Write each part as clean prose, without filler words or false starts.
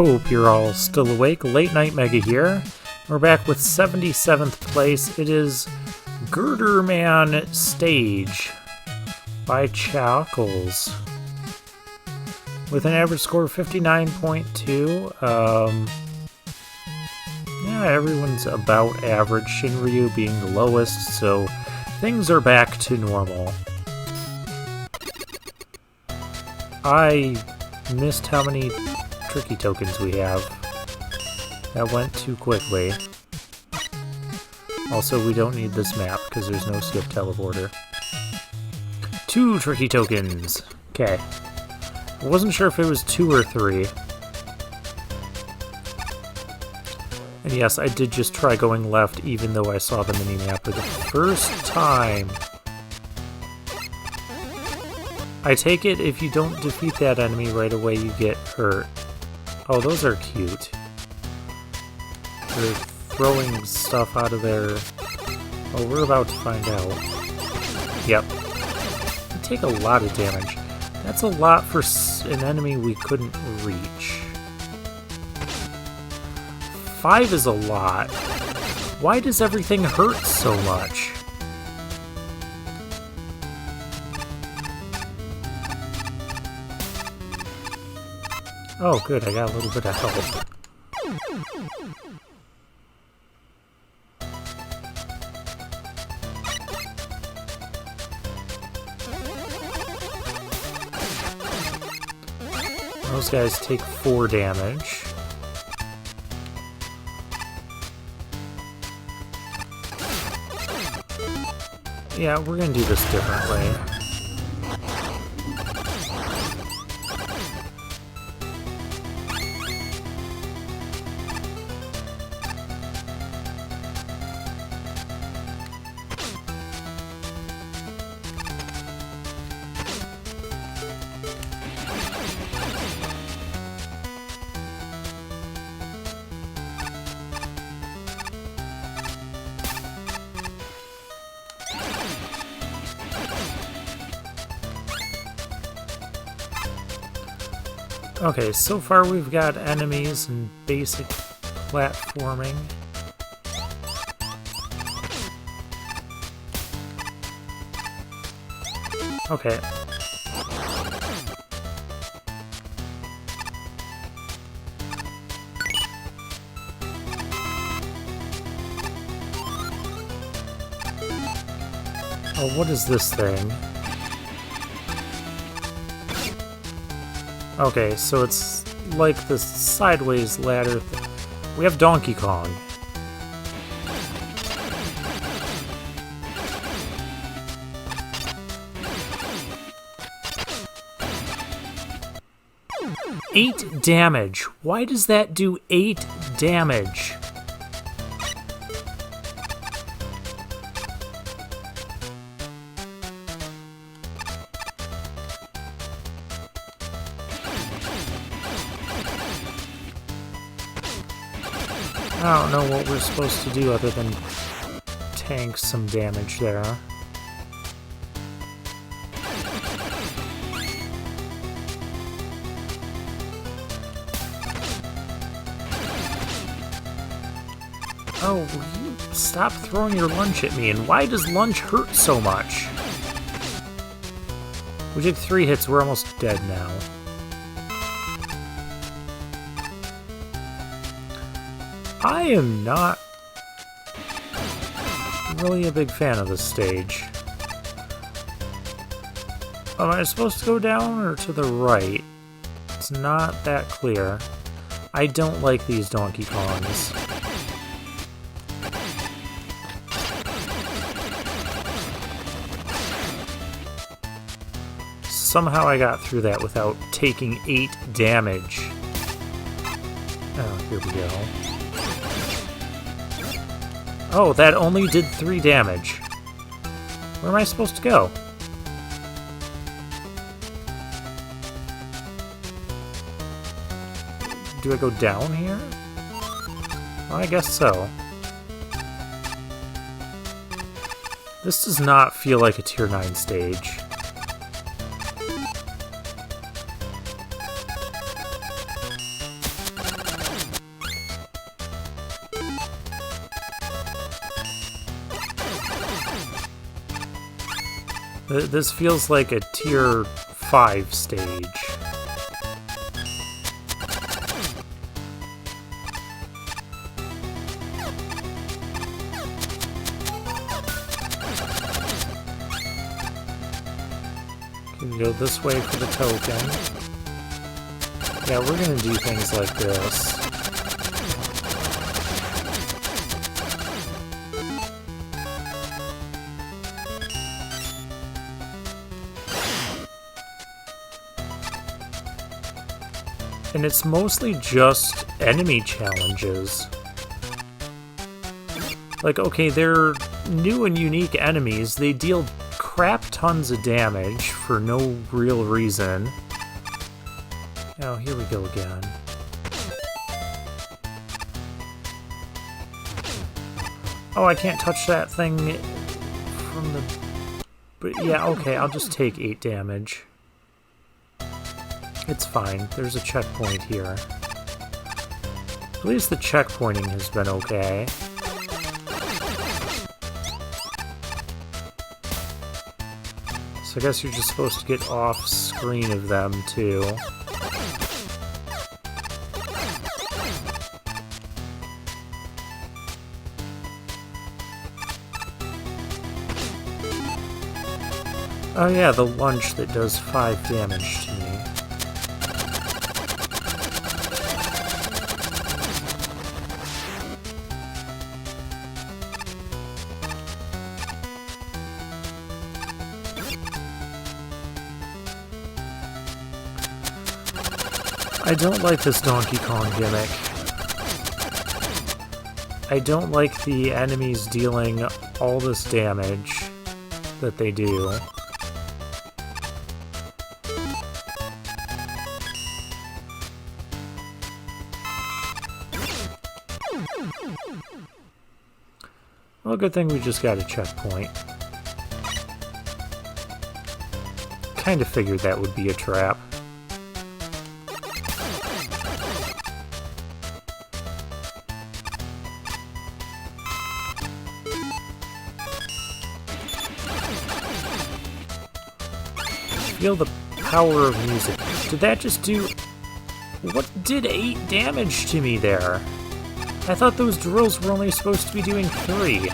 Hope you're all still awake. Late Night Mega here. We're back with 77th place. It is Girder Man Stage by Chuckles with an average score of 59.2. Yeah, everyone's about average. Shinryu being the lowest, so things are back to normal. I missed how many tricky tokens we have. That went too quickly. Also, we don't need this map because there's no skip teleporter. 2 tricky tokens. Okay. I wasn't sure if it was 2 or 3. And yes, I did just try going left even though I saw the mini-map for the first time. I take it if you don't defeat that enemy right away, you get hurt. Oh, those are cute. They're throwing stuff out of there. Oh, we're about to find out. Yep. They take a lot of damage. That's a lot for an enemy we couldn't reach. 5 is a lot. Why does everything hurt so much? Oh, good, I got a little bit of help. Those guys take 4 damage. Yeah, we're gonna do this differently. Okay, so far we've got enemies and basic platforming. Okay. Oh, what is this thing? Okay, so it's like this sideways ladder thing. We have Donkey Kong. Eight damage. Why does that do 8 damage? I don't know what we're supposed to do other than tank some damage there. Oh, will you stop throwing your lunch at me? And why does lunch hurt so much? We took 3 hits, we're almost dead now. I am not really a big fan of this stage. Am I supposed to go down or to the right? It's not that clear. I don't like these Donkey Kongs. Somehow I got through that without taking 8 damage. Oh, here we go. Oh, that only did 3 damage. Where am I supposed to go? Do I go down here? Well, I guess so. This does not feel like a Tier 9 stage. This feels like a tier 5 stage. Can go this way for the token. Yeah, we're gonna do things like this. And it's mostly just enemy challenges. Like, okay, they're new and unique enemies. They deal crap tons of damage for no real reason. Oh, here we go again. Oh, I can't touch that thing from the... But yeah, okay, I'll just take 8 damage. It's fine. There's a checkpoint here. At least the checkpointing has been okay. So I guess you're just supposed to get off screen of them, too. Oh yeah, the lunch that does 5 damage to me. I don't like this Donkey Kong gimmick. I don't like the enemies dealing all this damage that they do. Well, good thing we just got a checkpoint. Kinda figured that would be a trap. Feel the power of music. Did that just do... What did 8 damage to me there? I thought those drills were only supposed to be doing 3.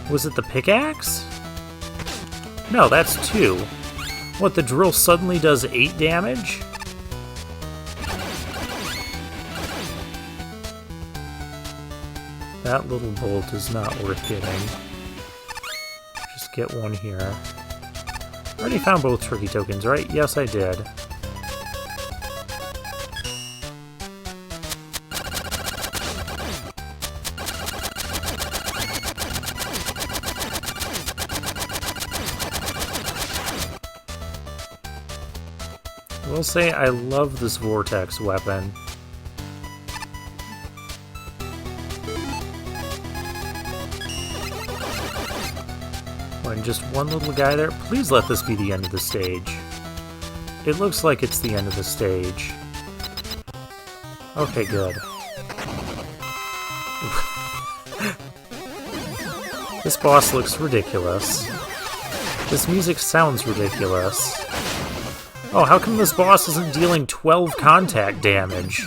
Was it the pickaxe? No, that's 2. What, the drill suddenly does 8 damage? That little bolt is not worth getting. Just get one here. I already found both tricky tokens, right? Yes, I did. I will say I love this vortex weapon. And just one little guy there. Please let this be the end of the stage. It looks like it's the end of the stage. Okay, good. This boss looks ridiculous. This music sounds ridiculous. Oh, how come this boss isn't dealing 12 contact damage?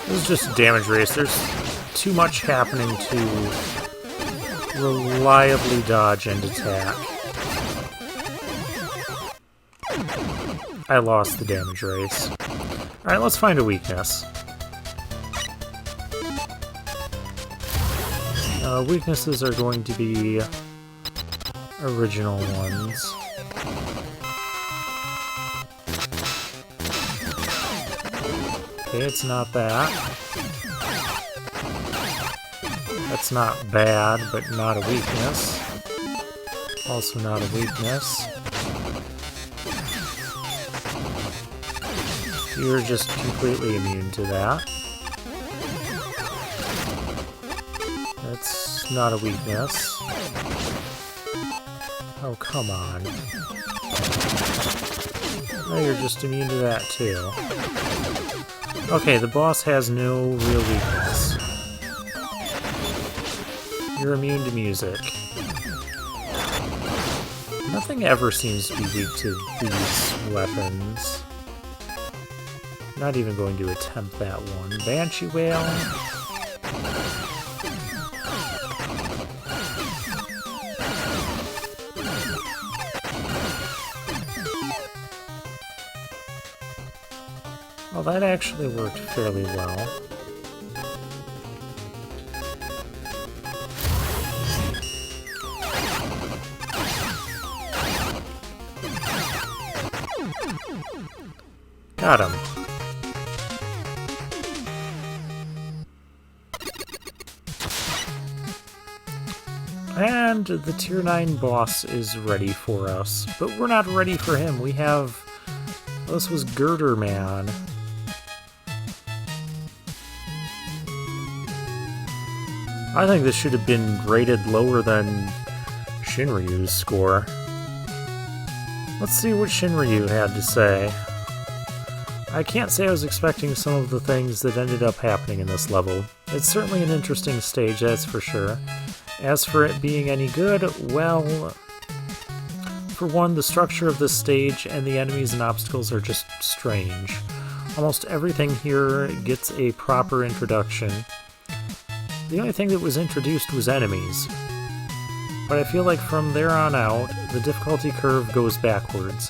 This is just a damage race. There's too much happening to reliably dodge and attack. I lost the damage race. Alright, let's find a weakness. Weaknesses are going to be original ones. Okay, it's not that. That's not bad, but not a weakness. Also not a weakness. You're just completely immune to that. That's not a weakness. Oh, come on. Oh, you're just immune to that, too. Okay, the boss has no real weakness. You're immune to music. Nothing ever seems to be weak to these weapons. Not even going to attempt that one. Banshee Whale? Well, that actually worked fairly well. Got him. And the Tier 9 boss is ready for us. But we're not ready for him. We have... This was Girder, man. I think this should have been rated lower than Shinryu's score. Let's see what Shinryu had to say. I can't say I was expecting some of the things that ended up happening in this level. It's certainly an interesting stage, that's for sure. As for it being any good, well... For one, the structure of this stage and the enemies and obstacles are just strange. Almost everything here gets a proper introduction. The only thing that was introduced was enemies. But I feel like from there on out, the difficulty curve goes backwards.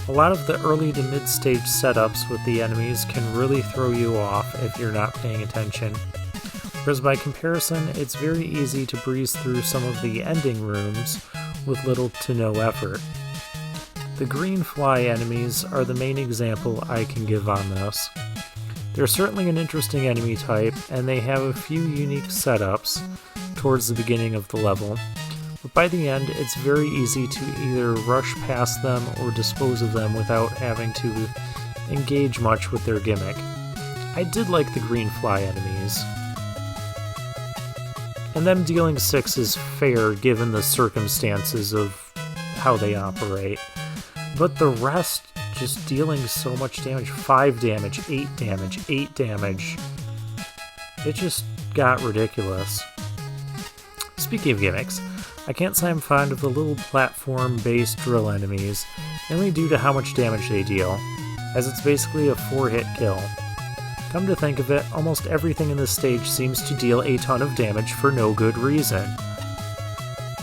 A lot of the early to mid-stage setups with the enemies can really throw you off if you're not paying attention. Whereas by comparison, it's very easy to breeze through some of the ending rooms with little to no effort. The green fly enemies are the main example I can give on this. They're certainly an interesting enemy type, and they have a few unique setups towards the beginning of the level. But by the end, it's very easy to either rush past them or dispose of them without having to engage much with their gimmick. I did like the green fly enemies. And them dealing 6 is fair given the circumstances of how they operate. But the rest just dealing so much damage. 5 damage, 8 damage, 8 damage. It just got ridiculous. Speaking of gimmicks, I can't say I'm fond of the little platform-based drill enemies, mainly due to how much damage they deal, as it's basically a 4-hit kill. Come to think of it, almost everything in this stage seems to deal a ton of damage for no good reason.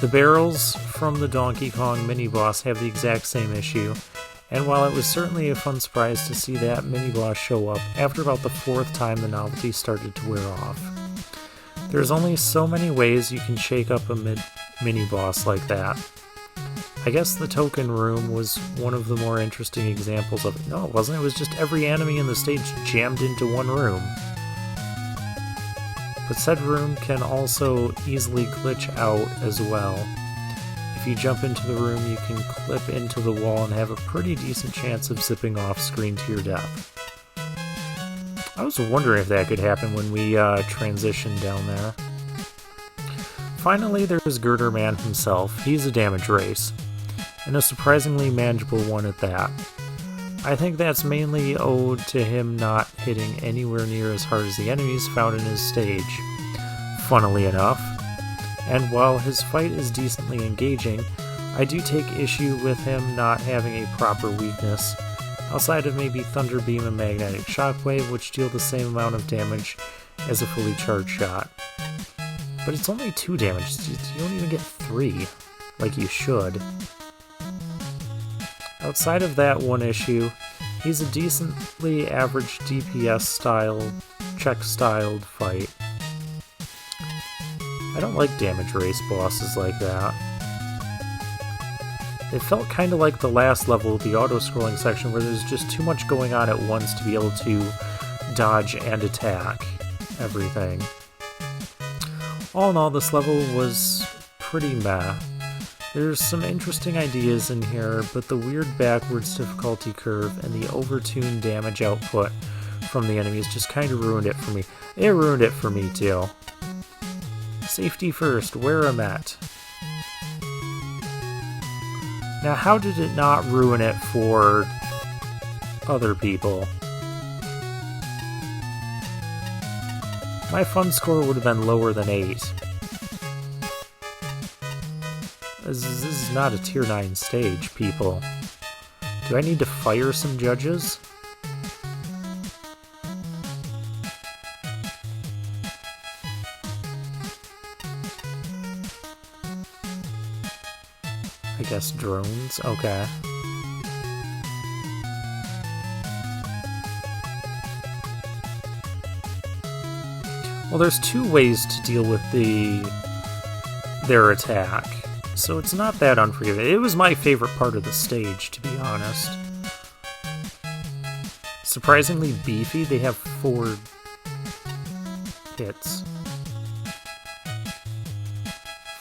The barrels from the Donkey Kong mini-boss have the exact same issue, and while it was certainly a fun surprise to see that mini-boss show up, after about the 4th time the novelty started to wear off. There's only so many ways you can shake up a mini-boss like that. I guess the token room was one of the more interesting examples of it. No, it wasn't. It was just every enemy in the stage jammed into one room. But said room can also easily glitch out as well. If you jump into the room, you can clip into the wall and have a pretty decent chance of zipping off screen to your death. I was wondering if that could happen when we transitioned down there. Finally, there's Girder Man himself. He's a damage race, and a surprisingly manageable one at that. I think that's mainly owed to him not hitting anywhere near as hard as the enemies found in his stage, funnily enough. And while his fight is decently engaging, I do take issue with him not having a proper weakness, outside of maybe Thunder Beam and Magnetic Shockwave, which deal the same amount of damage as a fully charged shot. But it's only 2 damage, you don't even get 3, like you should. Outside of that one issue, he's a decently average DPS style, check styled fight. I don't like damage race bosses like that. It felt kind of like the last level, the auto-scrolling section, where there's just too much going on at once to be able to dodge and attack everything. All in all, this level was pretty meh. There's some interesting ideas in here, but the weird backwards difficulty curve and the overtuned damage output from the enemies just kind of ruined it for me. It ruined it for me too. Safety first, wear a met. Now, how did it not ruin it for other people? My fun score would have been lower than 8. This is not a tier 9 stage, people. Do I need to fire some judges? I guess drones? Okay. Well, there's 2 ways to deal with their attack, so it's not that unforgiving. It was my favorite part of the stage, to be honest. Surprisingly beefy, they have 4 hits.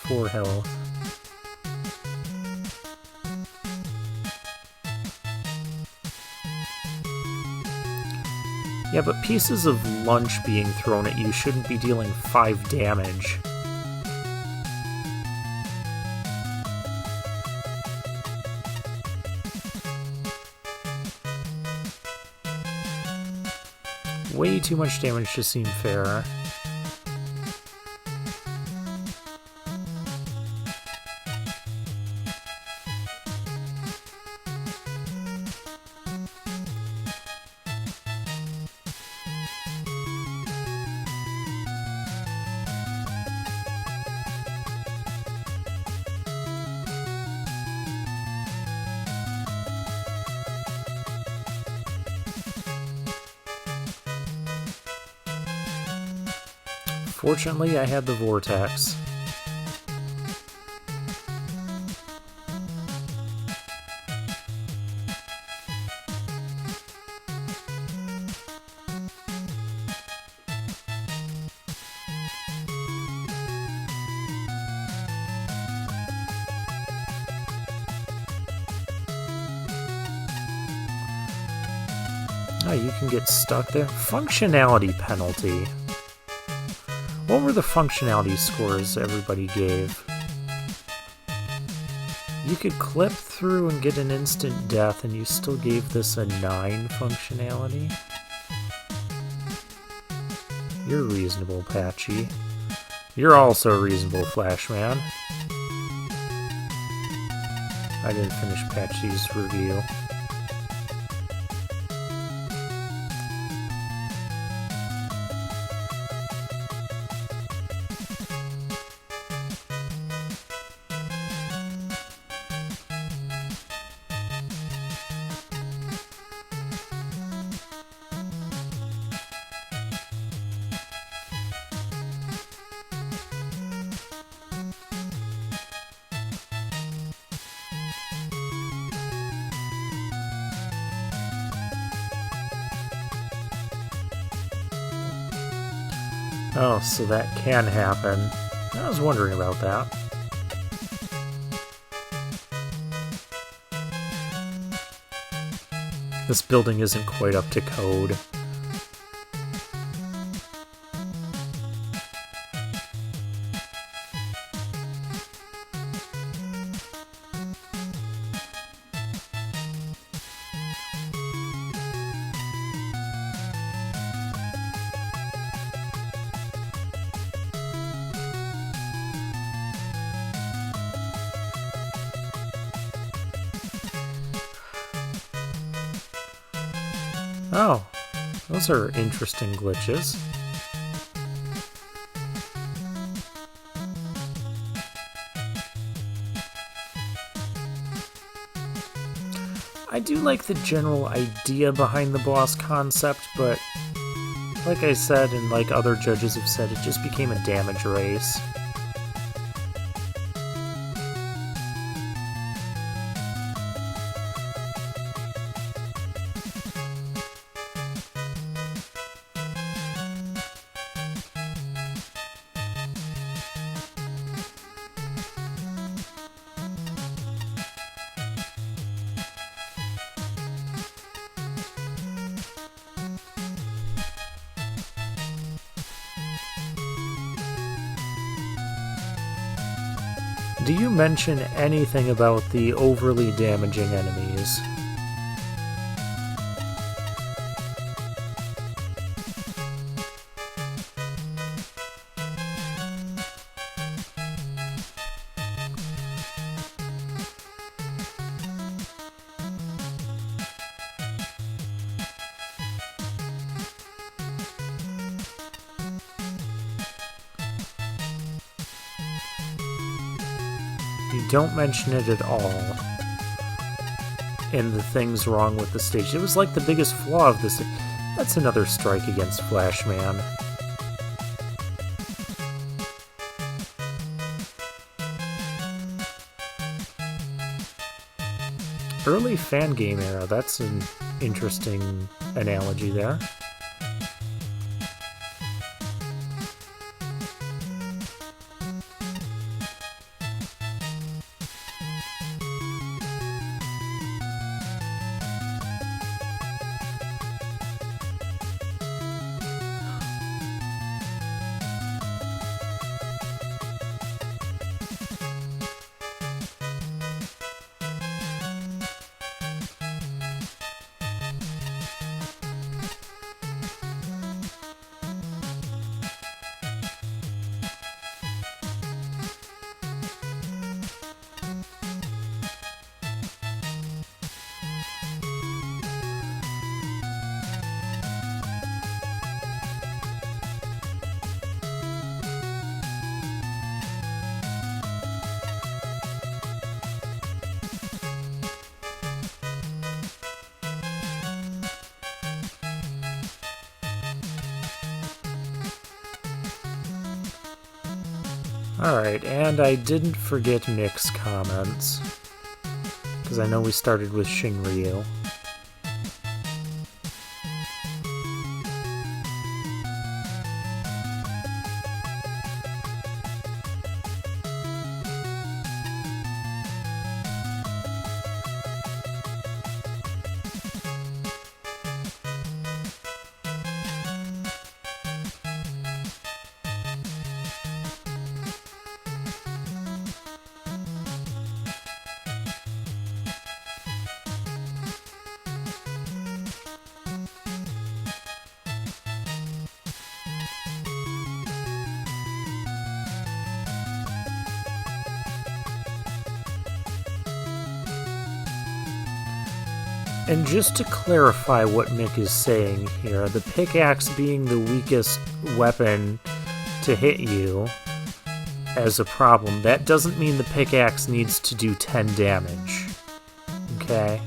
4 health. Yeah, but pieces of lunch being thrown at you shouldn't be dealing 5 damage. Way too much damage to seem fair. Fortunately, I had the vortex. Oh, you can get stuck there. Functionality penalty. What were the functionality scores everybody gave? You could clip through and get an instant death, and you still gave this a 9 functionality? You're reasonable, Patchy. You're also reasonable, Flashman. I didn't finish Patchy's review. Oh, so that can happen. I was wondering about that. This building isn't quite up to code. Oh, those are interesting glitches. I do like the general idea behind the boss concept, but like I said, and like other judges have said, it just became a damage race. Do you mention anything about the overly damaging enemies? You don't mention it at all in the things wrong with the stage. It was like the biggest flaw of this. That's another strike against Flashman. Early fan game era, that's an interesting analogy there. Alright, and I didn't forget Nick's comments, because I know we started with Shinryu. And just to clarify what Mick is saying here, the pickaxe being the weakest weapon to hit you as a problem, that doesn't mean the pickaxe needs to do 10 damage. Okay?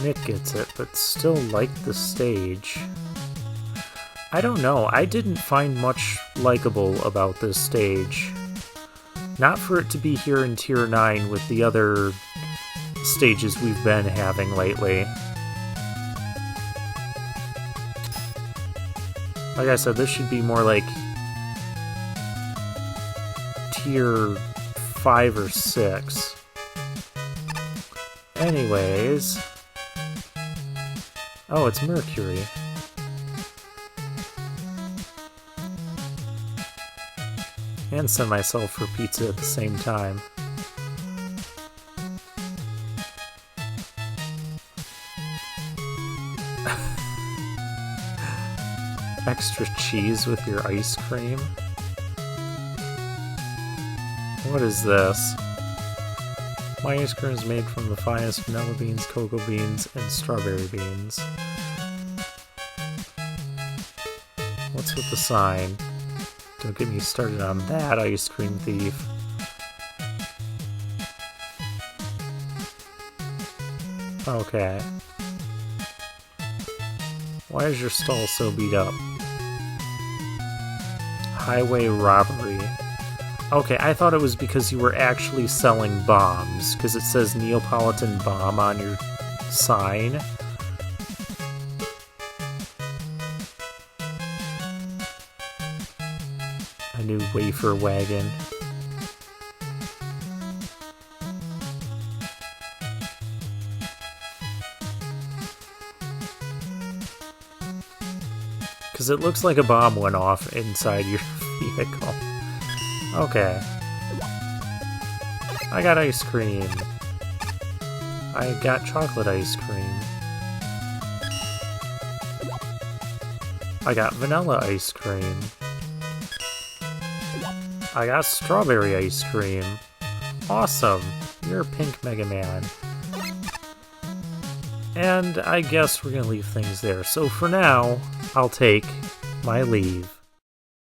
Nick gets it, but still like the stage. I don't know, I didn't find much likable about this stage. Not for it to be here in Tier 9 with the other stages we've been having lately. Like I said, this should be more like Tier 5 or 6. Anyways... Oh, it's Mercury. And send myself for pizza at the same time. Extra cheese with your ice cream? What is this? My ice cream is made from the finest vanilla beans, cocoa beans, and strawberry beans. What's with the sign? Don't get me started on that, ice cream thief. Okay. Why is your stall so beat up? Highway robbery. Okay, I thought it was because you were actually selling bombs, because it says Neapolitan bomb on your sign. A new wafer wagon. Because it looks like a bomb went off inside your vehicle. Okay. I got ice cream. I got chocolate ice cream. I got vanilla ice cream. I got strawberry ice cream. Awesome. You're a pink Mega Man. And I guess we're gonna leave things there. So for now, I'll take my leave.